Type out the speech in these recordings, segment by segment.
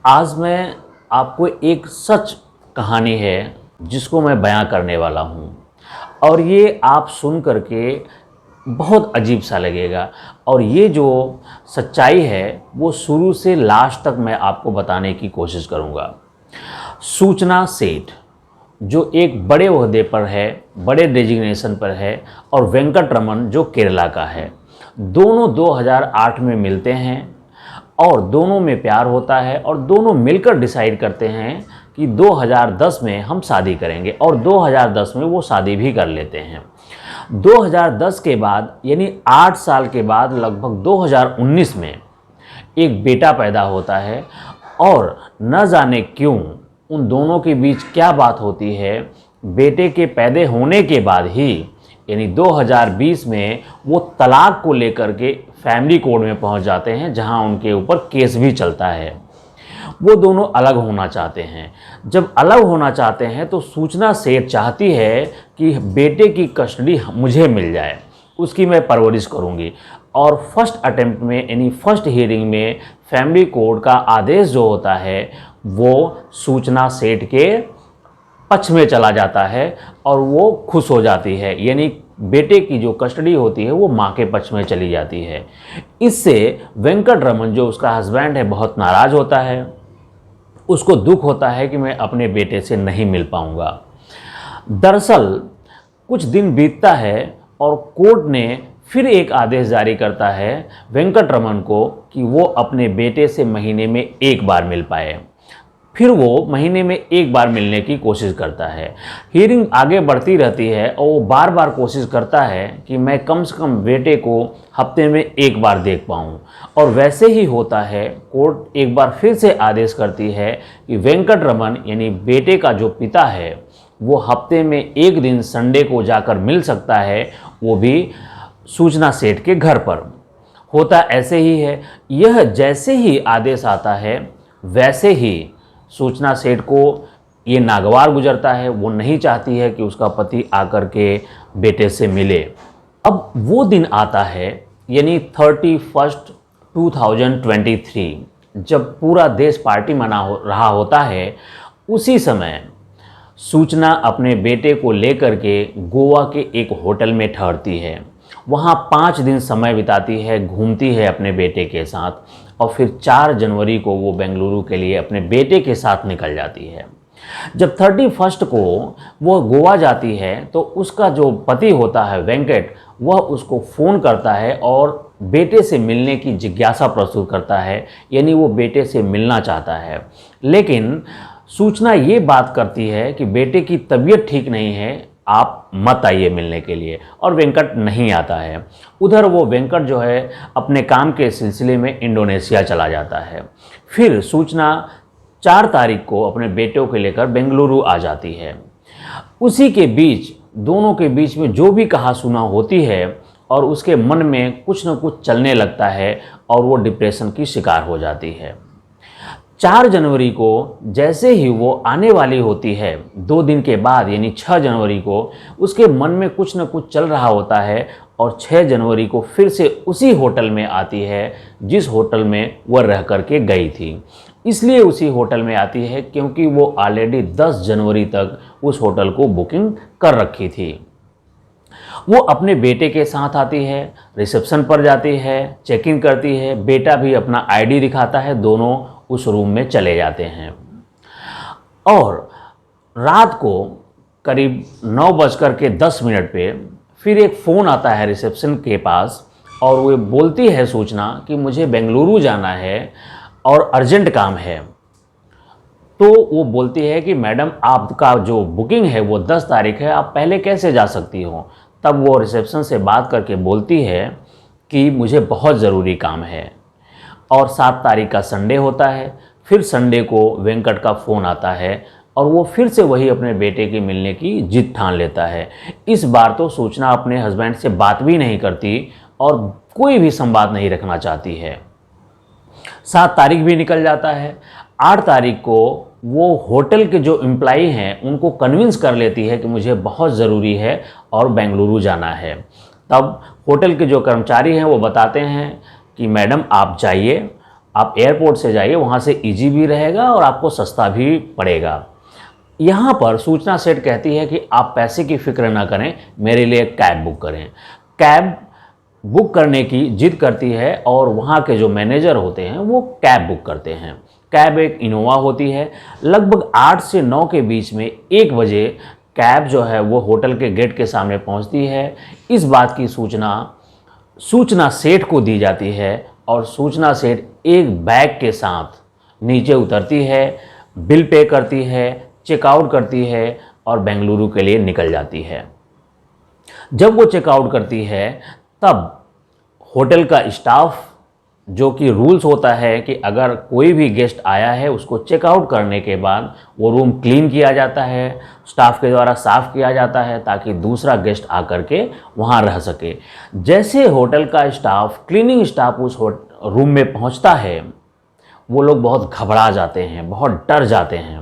आज मैं आपको एक सच कहानी है जिसको मैं बयां करने वाला हूं और ये आप सुन करके बहुत अजीब सा लगेगा। और ये जो सच्चाई है वो शुरू से लास्ट तक मैं आपको बताने की कोशिश करूंगा। सूचना सेठ जो एक बड़े ओहदे पर है, बड़े डेजिग्नेशन पर है, और वेंकट रमन जो केरला का है, दोनों 2008 में मिलते हैं और दोनों में प्यार होता है और दोनों मिलकर डिसाइड करते हैं कि 2010 में हम शादी करेंगे और 2010 में वो शादी भी कर लेते हैं। 2010 के बाद यानी 8 साल के बाद लगभग 2019 में एक बेटा पैदा होता है और न जाने क्यों उन दोनों के बीच क्या बात होती है, बेटे के पैदा होने के बाद ही यानी 2020 में वो तलाक को लेकर के फैमिली कोर्ट में पहुंच जाते हैं, जहां उनके ऊपर केस भी चलता है। वो दोनों अलग होना चाहते हैं। जब अलग होना चाहते हैं तो सूचना सेठ चाहती है कि बेटे की कस्टडी मुझे मिल जाए, उसकी मैं परवरिश करूंगी। और फर्स्ट अटेम्प्ट में यानी फर्स्ट हियरिंग में फैमिली कोर्ट का आदेश जो होता है वो सूचना सेठ के पक्ष में चला जाता है और वो खुश हो जाती है, यानी बेटे की जो कस्टडी होती है वो माँ के पक्ष में चली जाती है। इससे वेंकट रमन जो उसका हस्बैंड है बहुत नाराज़ होता है। उसको दुख होता है कि मैं अपने बेटे से नहीं मिल पाऊँगा। दरअसल कुछ दिन बीतता है और कोर्ट ने फिर एक आदेश जारी करता है वेंकट रमन को कि वो अपने बेटे से महीने में एक बार मिल पाए। फिर वो महीने में एक बार मिलने की कोशिश करता है। हियरिंग आगे बढ़ती रहती है और वो बार बार कोशिश करता है कि मैं कम से कम बेटे को हफ्ते में एक बार देख पाऊँ। और वैसे ही होता है। कोर्ट एक बार फिर से आदेश करती है कि वेंकट रमन यानी बेटे का जो पिता है वो हफ्ते में एक दिन संडे को जाकर मिल सकता है, वो भी सूचना सेठ के घर पर। होता ऐसे ही है। यह जैसे ही आदेश आता है वैसे ही सूचना सेठ को ये नागवार गुजरता है। वो नहीं चाहती है कि उसका पति आकर के बेटे से मिले। अब वो दिन आता है यानी 31 2023, जब पूरा देश पार्टी रहा होता है। उसी समय सूचना अपने बेटे को लेकर के गोवा के एक होटल में ठहरती है। वहाँ 5 दिन समय बिताती है, घूमती है अपने बेटे के साथ और फिर 4 जनवरी को वो बेंगलुरु के लिए अपने बेटे के साथ निकल जाती है। जब 31 को वो गोवा जाती है तो उसका जो पति होता है वेंकट, वह उसको फ़ोन करता है और बेटे से मिलने की जिज्ञासा प्रस्तुत करता है, यानी वो बेटे से मिलना चाहता है। लेकिन सूचना ये बात करती है कि बेटे की तबीयत ठीक नहीं है, आप मत आइए मिलने के लिए, और वेंकट नहीं आता है। उधर वो वेंकट जो है अपने काम के सिलसिले में इंडोनेशिया चला जाता है। फिर सूचना 4 तारीख को अपने बेटों को लेकर बेंगलुरु आ जाती है। उसी के बीच दोनों के बीच में जो भी कहा सुना होती है और उसके मन में कुछ न कुछ चलने लगता है और वो डिप्रेशन की शिकार हो जाती है। 4 जनवरी को जैसे ही वो आने वाली होती है, 2 दिन के बाद यानी 6 जनवरी को उसके मन में कुछ न कुछ चल रहा होता है और 6 जनवरी को फिर से उसी होटल में आती है जिस होटल में वह रह कर के गई थी। इसलिए उसी होटल में आती है क्योंकि वो ऑलरेडी 10 जनवरी तक उस होटल को बुकिंग कर रखी थी। वो अपने बेटे के साथ आती है, रिसेप्शन पर जाती है, चेक इन करती है, बेटा भी अपना आईडी दिखाता है, दोनों उस रूम में चले जाते हैं। और रात को करीब 9:10 पे फिर एक फ़ोन आता है रिसेप्शन के पास और वो बोलती है सूचना कि मुझे बेंगलुरु जाना है और अर्जेंट काम है। तो वो बोलती है कि मैडम आपका जो बुकिंग है वो 10 तारीख है, आप पहले कैसे जा सकती हो। तब वो रिसेप्शन से बात करके बोलती है कि मुझे बहुत ज़रूरी काम है। और 7 तारीख का संडे होता है। फिर संडे को वेंकट का फ़ोन आता है और वो फिर से वही अपने बेटे के मिलने की जिद ठान लेता है। इस बार तो सूचना अपने हस्बैंड से बात भी नहीं करती और कोई भी संवाद नहीं रखना चाहती है। 7 तारीख भी निकल जाता है। 8 तारीख को वो होटल के जो एम्प्लॉई हैं उनको कन्विंस कर लेती है कि मुझे बहुत ज़रूरी है और बेंगलुरु जाना है। तब होटल के जो कर्मचारी हैं वो बताते हैं कि मैडम आप जाइए आप एयरपोर्ट से जाइए, वहाँ से ईजी भी रहेगा और आपको सस्ता भी पड़ेगा। यहाँ पर सूचना सेट कहती है कि आप पैसे की फिक्र ना करें, मेरे लिए कैब बुक करें। कैब बुक करने की जिद करती है और वहाँ के जो मैनेजर होते हैं वो कैब बुक करते हैं। कैब एक इनोवा होती है। लगभग 8 से 9 के बीच में 1 बजे कैब जो है वो होटल के गेट के सामने पहुँचती है। इस बात की सूचना सेठ को दी जाती है और सूचना सेठ एक बैग के साथ नीचे उतरती है, बिल पे करती है, चेकआउट करती है और बेंगलुरु के लिए निकल जाती है। जब वो चेकआउट करती है तब होटल का स्टाफ, जो कि रूल्स होता है कि अगर कोई भी गेस्ट आया है उसको चेकआउट करने के बाद वो रूम क्लीन किया जाता है, स्टाफ के द्वारा साफ़ किया जाता है ताकि दूसरा गेस्ट आकर के वहाँ रह सके। जैसे होटल का स्टाफ, क्लीनिंग स्टाफ उस रूम में पहुँचता है, वो लोग बहुत घबरा जाते हैं, बहुत डर जाते हैं।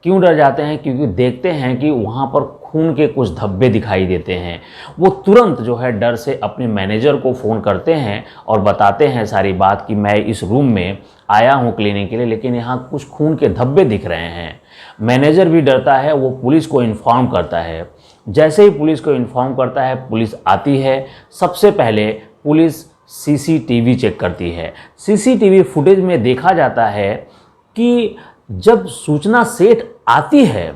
क्यों डर जाते हैं? क्योंकि देखते हैं कि वहाँ पर खून के कुछ धब्बे दिखाई देते हैं। वो तुरंत जो है डर से अपने मैनेजर को फ़ोन करते हैं और बताते हैं सारी बात कि मैं इस रूम में आया हूँ क्लीनिंग के लिए, लेकिन यहाँ कुछ खून के धब्बे दिख रहे हैं। मैनेजर भी डरता है, वो पुलिस को इन्फॉर्म करता है। जैसे ही पुलिस को इन्फॉर्म करता है, पुलिस आती है। सबसे पहले पुलिस सीसीटीवी चेक करती है। सीसीटीवी फुटेज में देखा जाता है कि जब सूचना सेठ आती है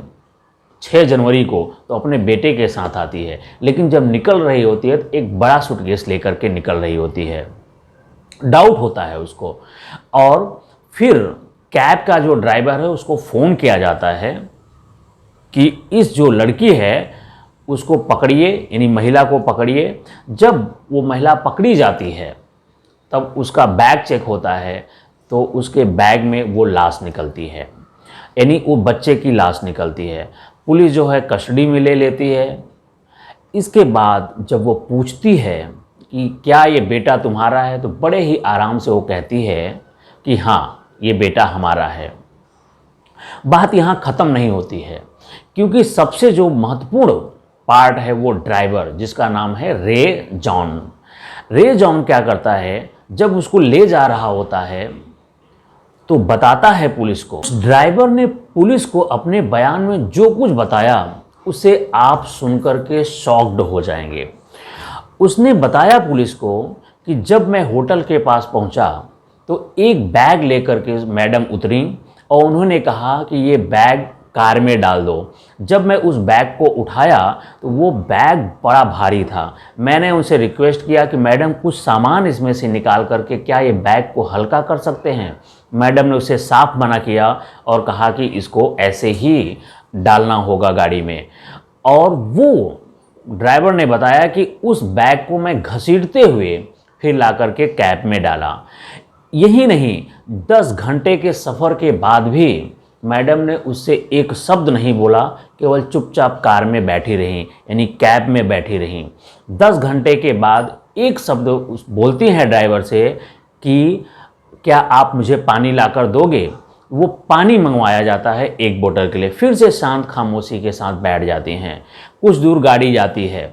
6 जनवरी को तो अपने बेटे के साथ आती है, लेकिन जब निकल रही होती है तो एक बड़ा सूटकेस लेकर के निकल रही होती है। डाउट होता है उसको और फिर कैब का जो ड्राइवर है उसको फ़ोन किया जाता है कि इस जो लड़की है उसको पकड़िए, यानी महिला को पकड़िए। जब वो महिला पकड़ी जाती है तब उसका बैग चेक होता है तो उसके बैग में वो लाश निकलती है, यानी वो बच्चे की लाश निकलती है। पुलिस जो है कस्टडी में ले लेती है। इसके बाद जब वो पूछती है कि क्या ये बेटा तुम्हारा है, तो बड़े ही आराम से वो कहती है कि हाँ, ये बेटा हमारा है। बात यहाँ ख़त्म नहीं होती है, क्योंकि सबसे जो महत्वपूर्ण पार्ट है वो ड्राइवर, जिसका नाम है रे जॉन। रे जॉन क्या करता है, जब उसको ले जा रहा होता है तो बताता है पुलिस को। ड्राइवर ने पुलिस को अपने बयान में जो कुछ बताया उसे आप सुनकर के शॉक्ड हो जाएंगे। उसने बताया पुलिस को कि जब मैं होटल के पास पहुंचा तो एक बैग लेकर के मैडम उतरी और उन्होंने कहा कि ये बैग कार में डाल दो। जब मैं उस बैग को उठाया तो वो बैग बड़ा भारी था। मैंने उनसे रिक्वेस्ट किया कि मैडम कुछ सामान इसमें से निकाल करके क्या ये बैग को हल्का कर सकते हैं। मैडम ने उसे साफ मना किया और कहा कि इसको ऐसे ही डालना होगा गाड़ी में। और वो ड्राइवर ने बताया कि उस बैग को मैं घसीटते हुए फिर ला करके कैब में डाला। यही नहीं, 10 घंटे के सफ़र के बाद भी मैडम ने उससे एक शब्द नहीं बोला, केवल चुपचाप कार में बैठी रहीं, यानी कैब में बैठी रहीं। 10 घंटे के बाद एक शब्द बोलती हैं ड्राइवर से कि क्या आप मुझे पानी लाकर दोगे। वो पानी मंगवाया जाता है 1 बोतल के लिए। फिर से शांत खामोशी के साथ बैठ जाती हैं। कुछ दूर गाड़ी जाती है।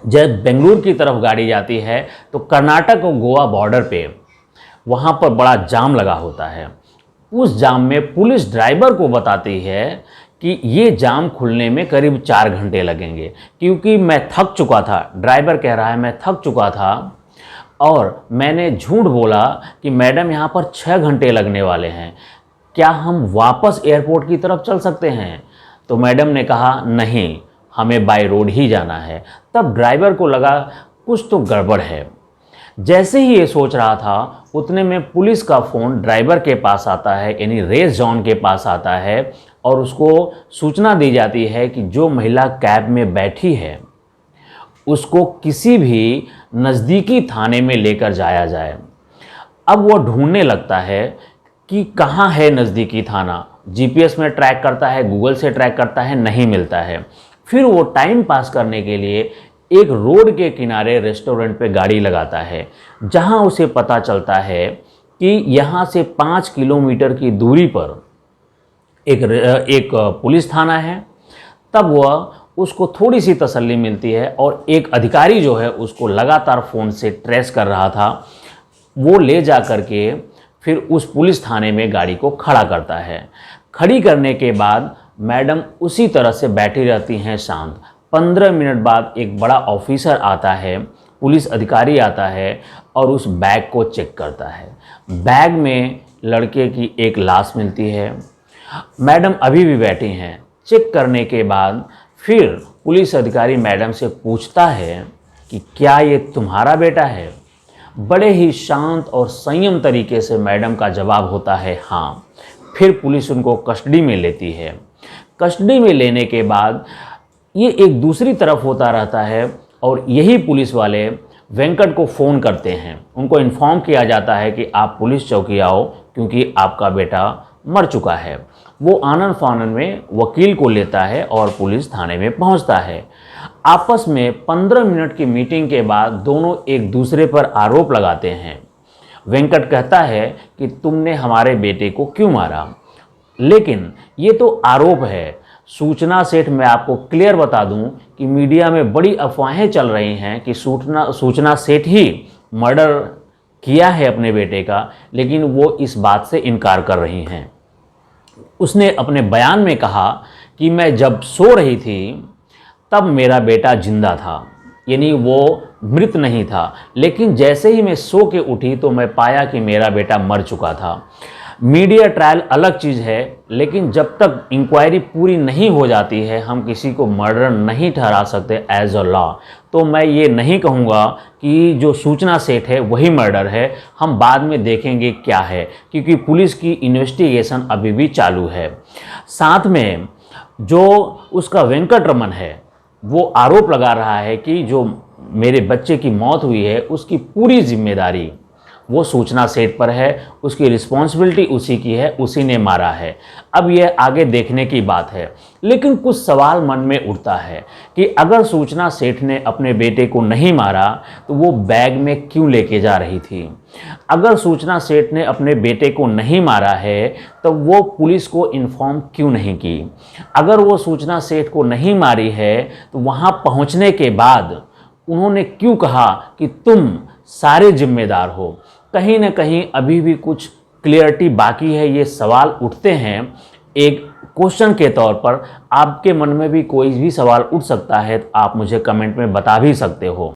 जब बेंगलुरु की तरफ गाड़ी जाती है तो कर्नाटक और गोवा बॉर्डर पे वहाँ पर बड़ा जाम लगा होता है। उस जाम में पुलिस ड्राइवर को बताती है कि ये जाम खुलने में करीब 4 घंटे लगेंगे, क्योंकि मैं थक चुका था। ड्राइवर कह रहा है मैं थक चुका था और मैंने झूठ बोला कि मैडम यहाँ पर 6 घंटे लगने वाले हैं, क्या हम वापस एयरपोर्ट की तरफ चल सकते हैं। तो मैडम ने कहा नहीं, हमें बाय रोड ही जाना है। तब ड्राइवर को लगा कुछ तो गड़बड़ है। जैसे ही ये सोच रहा था उतने में पुलिस का फ़ोन ड्राइवर के पास आता है, यानी रे जॉन के पास आता है और उसको सूचना दी जाती है कि जो महिला कैब में बैठी है उसको किसी भी नज़दीकी थाने में लेकर जाया जाए। अब वो ढूंढने लगता है कि कहाँ है नज़दीकी थाना। जीपीएस में ट्रैक करता है, गूगल से ट्रैक करता है, नहीं मिलता है। फिर वो टाइम पास करने के लिए एक रोड के किनारे रेस्टोरेंट पे गाड़ी लगाता है, जहां उसे पता चलता है कि यहाँ से 5 किलोमीटर की दूरी पर एक पुलिस थाना है। तब वह उसको थोड़ी सी तसल्ली मिलती है और एक अधिकारी जो है उसको लगातार फ़ोन से ट्रेस कर रहा था, वो ले जा कर के फिर उस पुलिस थाने में गाड़ी को खड़ा करता है। खड़ी करने के बाद मैडम उसी तरह से बैठी रहती हैं शांत। 15 मिनट बाद एक बड़ा ऑफिसर आता है, पुलिस अधिकारी आता है और उस बैग को चेक करता है। बैग में लड़के की एक लाश मिलती है। मैडम अभी भी बैठी हैं। चेक करने के बाद फिर पुलिस अधिकारी मैडम से पूछता है कि क्या ये तुम्हारा बेटा है? बड़े ही शांत और संयम तरीके से मैडम का जवाब होता है हाँ। फिर पुलिस उनको कस्टडी में लेती है। कस्टडी में लेने के बाद ये एक दूसरी तरफ होता रहता है और यही पुलिस वाले वेंकट को फ़ोन करते हैं। उनको इन्फॉर्म किया जाता है कि आप पुलिस चौकी आओ क्योंकि आपका बेटा मर चुका है। वो आनन फानन में वकील को लेता है और पुलिस थाने में पहुंचता है। आपस में 15 मिनट की मीटिंग के बाद दोनों एक दूसरे पर आरोप लगाते हैं। वेंकट कहता है कि तुमने हमारे बेटे को क्यों मारा, लेकिन ये तो आरोप है। सूचना सेठ, मैं आपको क्लियर बता दूं कि मीडिया में बड़ी अफवाहें चल रही हैं कि सूचना सेठ ही मर्डर किया है अपने बेटे का, लेकिन वो इस बात से इनकार कर रही हैं। उसने अपने बयान में कहा कि मैं जब सो रही थी तब मेरा बेटा जिंदा था, यानी वो मृत नहीं था, लेकिन जैसे ही मैं सो के उठी तो मैं पाया कि मेरा बेटा मर चुका था। मीडिया ट्रायल अलग चीज़ है, लेकिन जब तक इंक्वायरी पूरी नहीं हो जाती है हम किसी को मर्डर नहीं ठहरा सकते एज अ लॉ। तो मैं ये नहीं कहूँगा कि जो सूचना सेठ है वही मर्डर है। हम बाद में देखेंगे क्या है, क्योंकि पुलिस की इन्वेस्टिगेशन अभी भी चालू है। साथ में जो उसका वेंकट रमन है वो आरोप लगा रहा है कि जो मेरे बच्चे की मौत हुई है उसकी पूरी जिम्मेदारी वो सूचना सेठ पर है, उसकी रिस्पॉन्सिबिलिटी उसी की है, उसी ने मारा है। अब यह आगे देखने की बात है, लेकिन कुछ सवाल मन में उठता है कि अगर सूचना सेठ ने अपने बेटे को नहीं मारा तो वो बैग में क्यों लेके जा रही थी? अगर सूचना सेठ ने अपने बेटे को नहीं मारा है तो वो पुलिस को इन्फॉर्म क्यों नहीं की? अगर वो सूचना सेठ को नहीं मारी है तो वहाँ पहुँचने के बाद उन्होंने क्यों कहा कि तुम सारे जिम्मेदार हो? कहीं ना कहीं अभी भी कुछ क्लियरिटी बाकी है। ये सवाल उठते हैं एक क्वेश्चन के तौर पर। आपके मन में भी कोई भी सवाल उठ सकता है तो आप मुझे कमेंट में बता भी सकते हो।